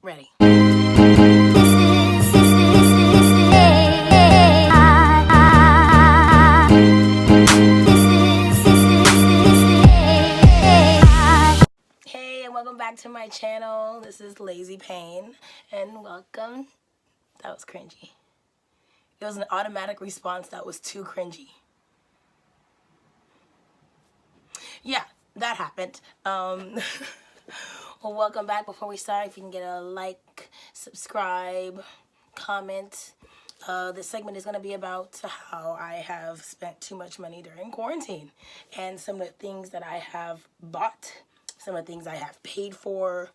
Ready. Hey, and welcome back to my channel. This is Lazy Pain, and welcome. That was cringy. It was an automatic response that was too cringy. Yeah, that happened. Well, welcome back. Before we start, if you can get a like, subscribe, comment. This segment is going to be about how I have spent too much money during quarantine and some of the things that I have bought, some of the things I have paid for,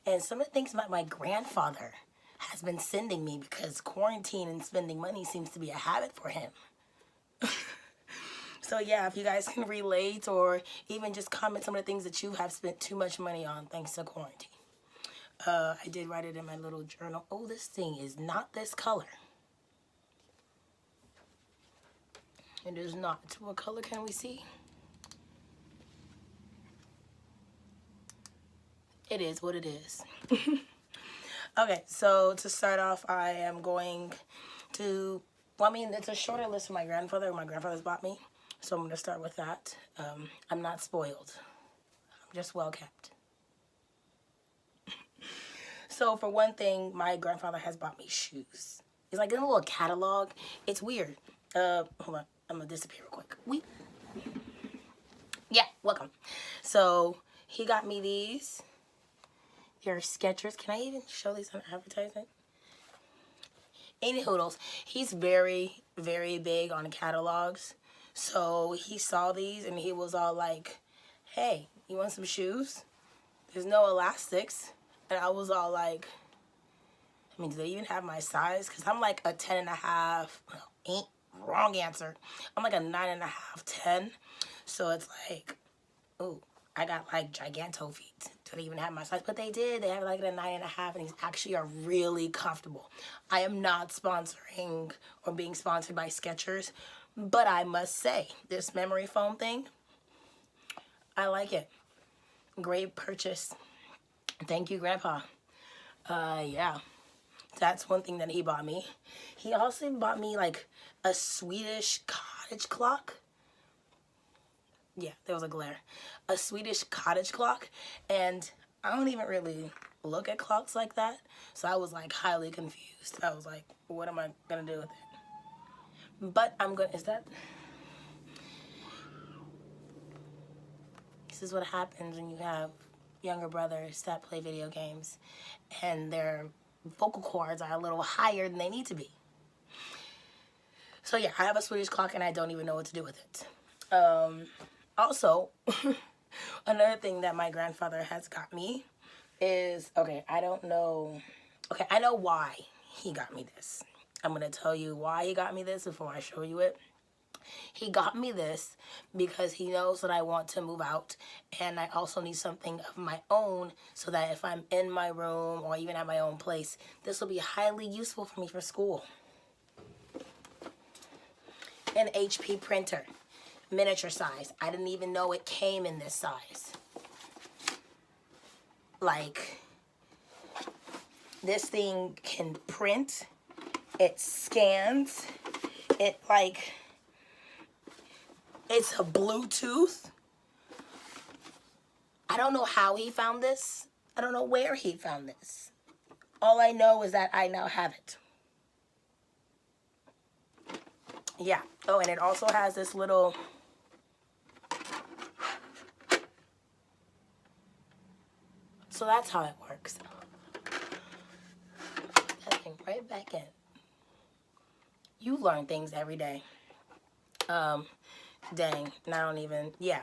and some of the things that my grandfather has been sending me because quarantine and spending money seems to be a habit for him. So yeah, if you guys can relate or even just comment some of the things that you have spent too much money on thanks to quarantine. I did write it in my little journal. Oh, this thing is not this color. It is not. What color can we see? It is what it is. Okay, so to start off, I am going to, well, I mean, it's a shorter list of my grandfather's bought me. So I'm going to start with that. I'm not spoiled. I'm just well kept. So for one thing, my grandfather has bought me shoes. It's like in a little catalog. It's weird. Hold on. I'm going to disappear real quick. Yeah, welcome. So he got me these. They're Skechers. Can I even show these on advertisement? Any hoodles. He's very, very big on catalogs. So he saw these and he was all like, hey, you want some shoes? There's no elastics. And I was all like, I mean, do they even have my size? Because I'm like a 10 and a half. Wrong answer. I'm like a 9 and a half, 10. So it's like, ooh, I got like giganto feet. Do they even have my size? But they did. They have like a 9 and a half, and these actually are really comfortable. I am not sponsoring or being sponsored by Skechers, but I must say, this memory foam thing, I like it. Great purchase. Thank you, Grandpa. Yeah. That's one thing that he bought me. He also bought me like a Swedish cottage clock. Yeah, there was a glare. A Swedish cottage clock. And I don't even really look at clocks like that. So I was like highly confused. I was like, what am I going to do with it? But I'm going to, this is what happens when you have younger brothers that play video games and their vocal cords are a little higher than they need to be. So yeah, I have a Swedish clock and I don't even know what to do with it. Also, another thing that my grandfather has got me is, okay, I know why he got me this. I'm going to tell you why he got me this before I show you it. He got me this because he knows that I want to move out, and I also need something of my own so that if I'm in my room or even at my own place, this will be highly useful for me for school. An HP printer, miniature size. I didn't even know it came in this size. Like, this thing can print, it scans, it's a Bluetooth. I don't know how he found this. I don't know where he found this. All I know is that I now have it. Yeah. Oh, and it also has this little... So that's how it works. That thing right back in. You learn things every day. Dang, and I don't even, yeah.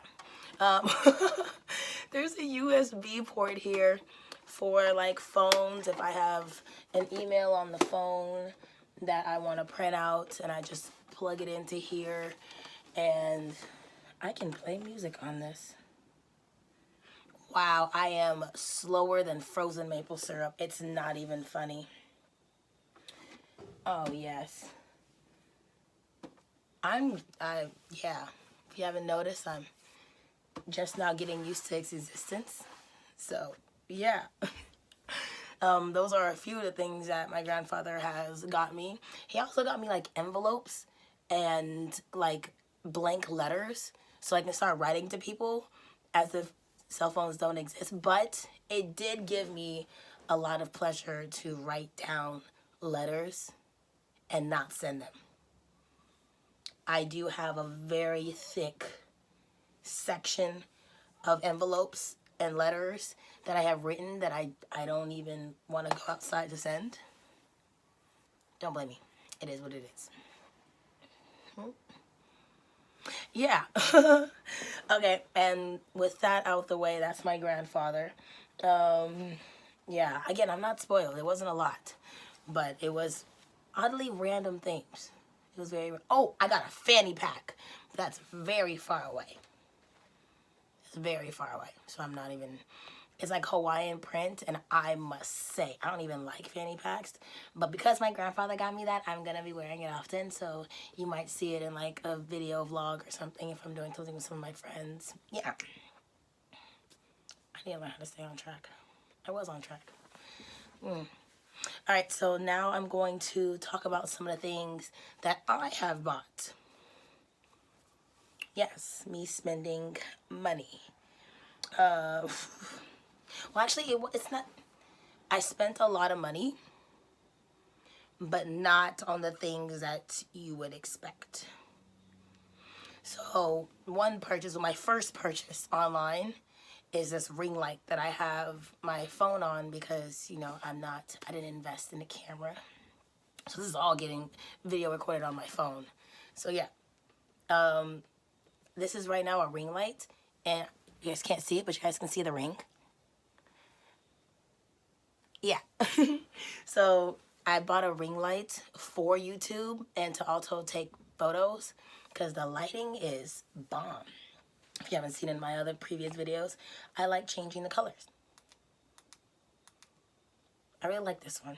There's a USB port here for like phones. If I have an email on the phone that I want to print out, and I just plug it into here, and I can play music on this. Wow, I am slower than frozen maple syrup. It's not even funny. Oh, yes. Yeah. If you haven't noticed, I'm just now getting used to its existence. So, yeah. Those are a few of the things that my grandfather has got me. He also got me like envelopes and like blank letters so I can start writing to people as if cell phones don't exist. But it did give me a lot of pleasure to write down letters and not send them. I do have a very thick section of envelopes and letters that I have written that I don't even want to go outside to send. Don't blame me. It is what it is. Yeah. Okay, and with that out the way, that's my grandfather. Yeah, again, I'm not spoiled. It wasn't a lot, but it was oddly random things. It was very. Oh, I got a fanny pack. That's very far away. It's very far away, so I'm not even. It's like Hawaiian print, and I must say, I don't even like fanny packs, but because my grandfather got me that, I'm gonna be wearing it often, so you might see it in like a video vlog or something if I'm doing something with some of my friends. Yeah. I need to learn how to stay on track. I was on track. Alright, so now I'm going to talk about some of the things that I have bought. Yes, me spending money. Well, actually, it's not. I spent a lot of money, but not on the things that you would expect. So, one purchase, my first purchase online, is this ring light that I have my phone on because, I didn't invest in a camera. So, this is all getting video recorded on my phone. So, yeah. This is right now a ring light, and you guys can't see it, but you guys can see the ring. Yeah. So I bought a ring light for YouTube and to also take photos because the lighting is bomb. If you haven't seen in my other previous videos, I like changing the colors. I really like this one.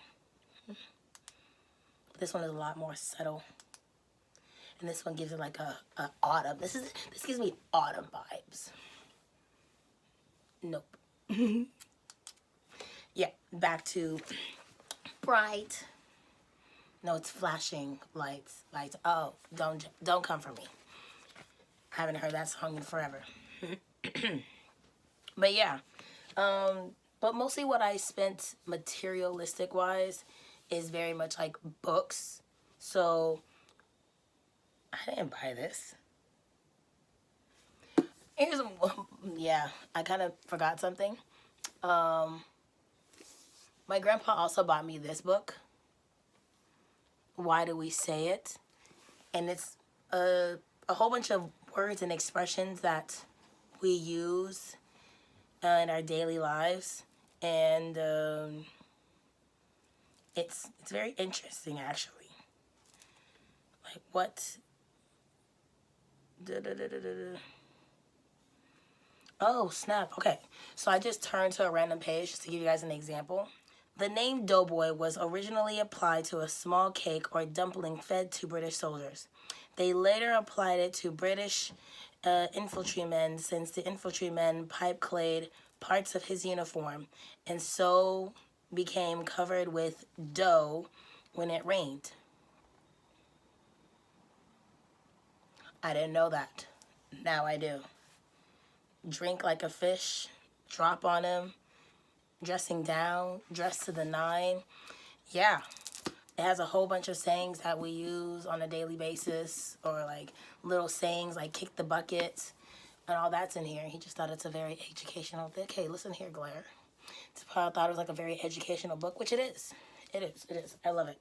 This one is a lot more subtle. And this one gives it like a autumn. This gives me autumn vibes. Nope. Yeah, back to bright. No, it's flashing lights. Lights. Oh, don't come for me. I haven't heard that song in forever. But yeah, but mostly what I spent materialistic wise is very much like books. So I didn't buy this. Yeah, I kind of forgot something. My grandpa also bought me this book. Why Do We Say It? And it's a whole bunch of words and expressions that we use in our daily lives, and it's very interesting actually. Like what? Oh snap! Okay, so I just turned to a random page just to give you guys an example. The name doughboy was originally applied to a small cake or dumpling fed to British soldiers. They later applied it to British infantrymen since the infantrymen pipe-clayed parts of his uniform and so became covered with dough when it rained. I didn't know that. Now I do. Drink like a fish, drop on him, dressing down, dress to the nine. Yeah, it has a whole bunch of sayings that we use on a daily basis, or like little sayings like kick the bucket, and all that's in here. He just thought it's a very educational thing. Okay, listen here, Glare. I thought it was like a very educational book, which it is. It is. It is. I love it.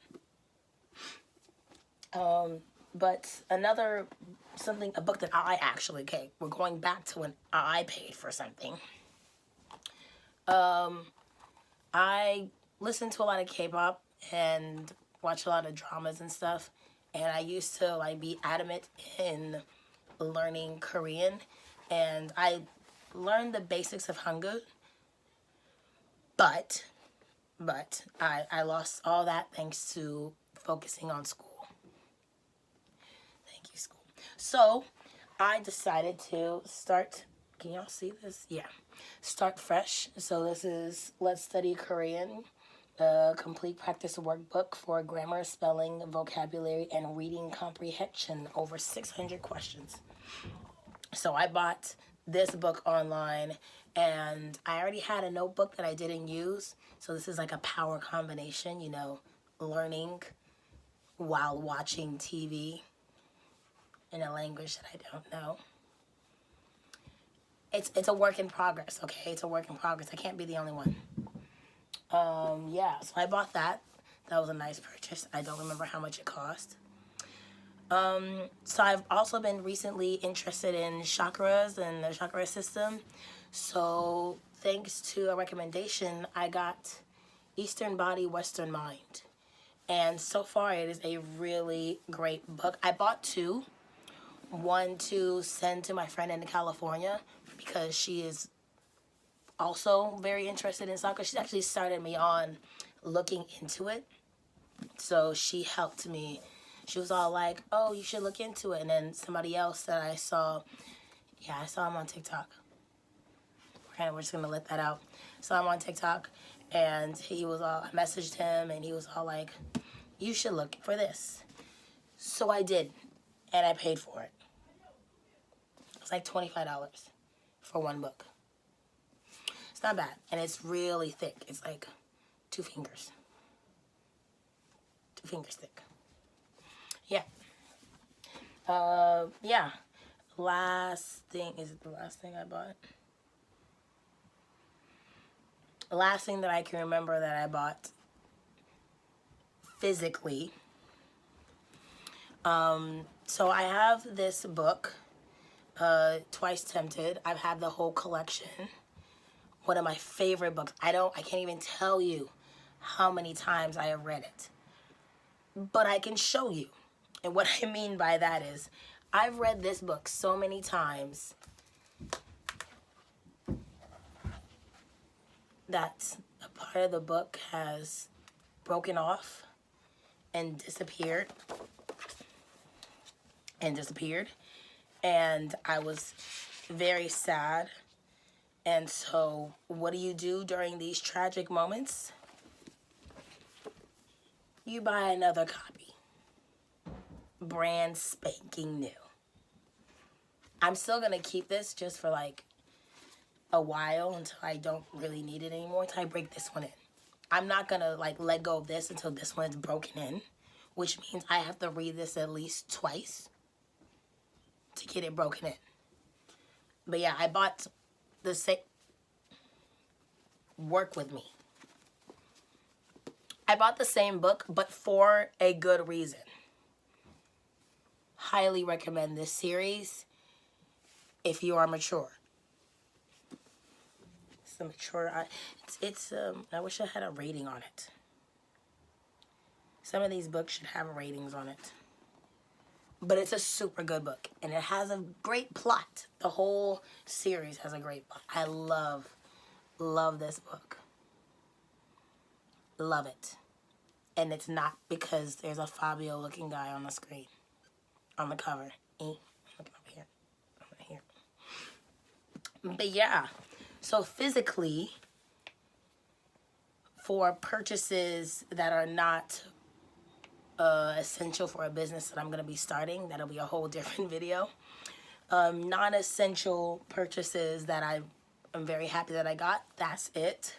But a book that I actually, okay, we're going back to when I paid for something. I listen to a lot of K-pop and watch a lot of dramas and stuff, and I used to like be adamant in learning Korean, and I learned the basics of Hangul, but I lost all that thanks to focusing on school. Thank you, school. So I decided to start. Can y'all see this? Yeah. Start fresh. So this is Let's Study Korean. a complete practice workbook for grammar, spelling, vocabulary, and reading comprehension. Over 600 questions. So I bought this book online, and I already had a notebook that I didn't use. So this is like a power combination, you know, learning while watching TV in a language that I don't know. It's a work in progress, okay? It's a work in progress. I can't be the only one. Yeah, so I bought that. That was a nice purchase. I don't remember how much it cost. So I've also been recently interested in chakras and the chakra system. So thanks to a recommendation, I got Eastern Body, Western Mind. And so far it is a really great book. I bought two. One to send to my friend in California because she is also very interested in soccer. She actually started me on looking into it. So she helped me. She was all like, oh, you should look into it. And then somebody else that I saw, yeah, I saw him on TikTok. We're just going to let that out. Saw him on TikTok, and he was all, I messaged him, and he was all like, you should look for this. So I did, and I paid for it. It was like $25 for one book. It's not bad, and it's really thick. It's like 2 fingers. 2 fingers thick. Yeah. Yeah. Last thing, is it the last thing I bought? The last thing that I can remember that I bought physically. So I have this book, Twice Tempted. I've had the whole collection. One of my favorite books. I can't even tell you how many times I have read it. But I can show you. And what I mean by that is, I've read this book so many times that a part of the book has broken off and disappeared. And I was very sad. And so, what do you do during these tragic moments? You buy another copy. Brand spanking new. I'm still going to keep this just for like a while until I don't really need it anymore, until I break this one in. I'm not going to like let go of this until this one is broken in, which means I have to read this at least twice to get it broken in. But yeah, I bought the same. Work with me. I bought the same book, but for a good reason. Highly recommend this series if you are mature. It's a mature. I wish I had a rating on it. Some of these books should have ratings on it. But it's a super good book, and it has a great plot. The whole series has a great plot. I love this book. Love it. And it's not because there's a Fabio looking guy on the screen, on the cover. Look over here. Over here. But yeah, so physically, for purchases that are not essential for a business that I'm going to be starting, that'll be a whole different video. Non-essential purchases that I'm very happy that I got, that's it.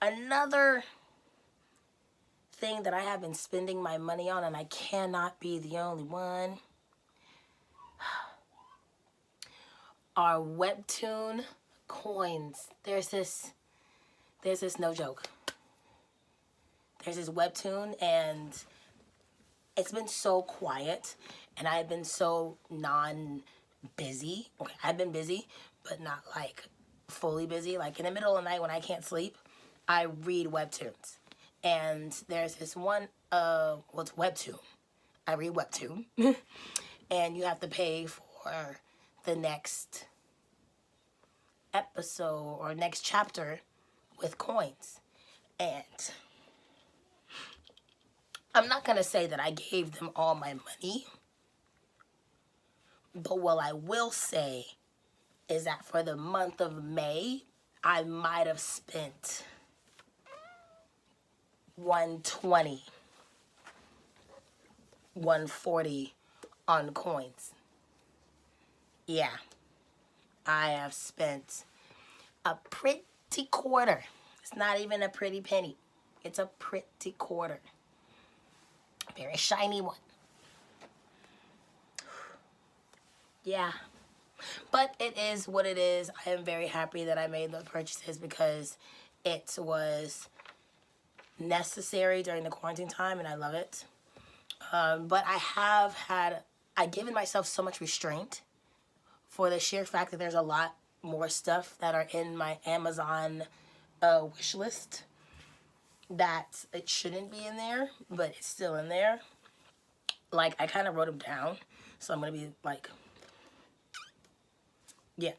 Another thing that I have been spending my money on, and I cannot be the only one, are Webtoon coins. There's this no joke. There's this Webtoon, and it's been so quiet, and I've been so non-busy. Okay, I've been busy, but not like fully busy. Like in the middle of the night when I can't sleep, I read Webtoons. And there's this one, it's Webtoon. I read Webtoon. And you have to pay for the next episode or next chapter with coins. And I'm not going to say that I gave them all my money. But what I will say is that for the month of May, I might have spent 120, 140 on coins. Yeah, I have spent a pretty quarter. It's not even a pretty penny. It's a pretty quarter. Very shiny one. Yeah. But it is what it is. I am very happy that I made those purchases because it was necessary during the quarantine time and I love it. But I've given myself so much restraint for the sheer fact that there's a lot more stuff that are in my Amazon wish list that it shouldn't be in there, but it's still in there. Like, I kind of wrote them down, so I'm going to be like, yeah.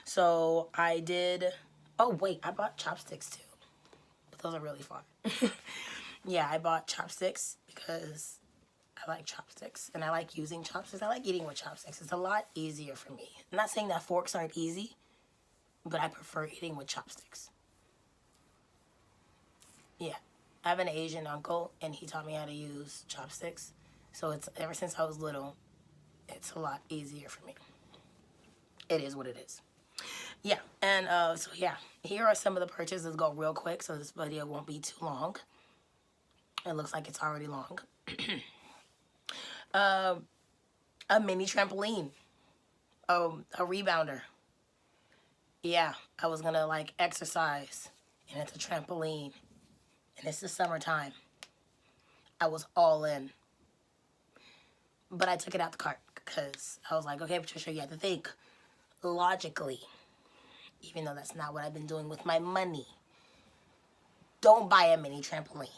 So I did, oh wait, I bought chopsticks too, but those are really fun. Yeah, I bought chopsticks because I like chopsticks and I like using chopsticks. I like eating with chopsticks. It's a lot easier for me. I'm not saying that forks aren't easy, but I prefer eating with chopsticks. Yeah, I have an Asian uncle and he taught me how to use chopsticks. So it's ever since I was little, it's a lot easier for me. It is what it is. Yeah, and so yeah, here are some of the purchases. Let's go real quick so this video won't be too long. It looks like it's already long. A mini trampoline. A rebounder. Yeah, I was gonna like exercise and it's a trampoline and it's the summertime. I was all in. But I took it out the cart because I was like, okay, Patricia, you have to think logically. Even though that's not what I've been doing with my money. Don't buy a mini trampoline.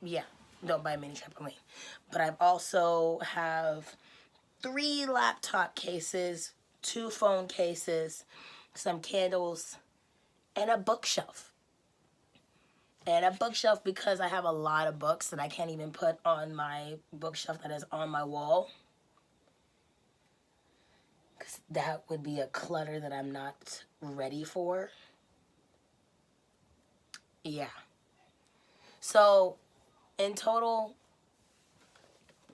Yeah, don't buy a mini trampoline. But I've also have 3 laptop cases, 2 phone cases, some candles, and a bookshelf. And a bookshelf because I have a lot of books that I can't even put on my bookshelf that is on my wall. Because that would be a clutter that I'm not ready for. Yeah. So, in total,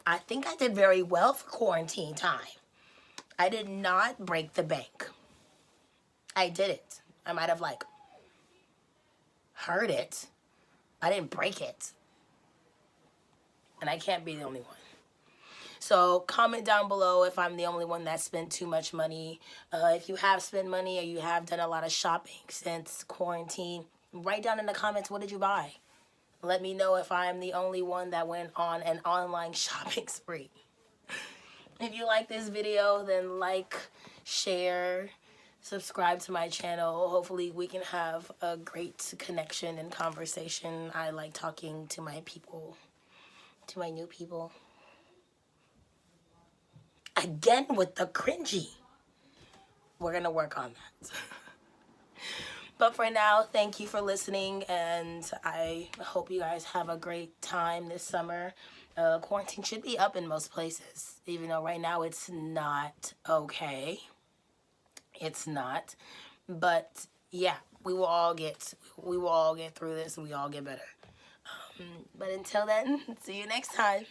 I think I did very well for quarantine time. I did not break the bank. I didn't. I might have, like, hurt it. I didn't break it. And I can't be the only one. So comment down below if I'm the only one that spent too much money. If you have spent money or you have done a lot of shopping since quarantine, write down in the comments, what did you buy? Let me know if I'm the only one that went on an online shopping spree. If you like this video, then like, share, subscribe to my channel. Hopefully we can have a great connection and conversation. I like talking to my people, to my new people. Again with the cringy. We're going to work on that. But for now, thank you for listening, and I hope you guys have a great time this summer. Quarantine should be up in most places, even though right now it's not okay. It's not. But yeah, we will all get through this and we all get better. But until then, see you next time.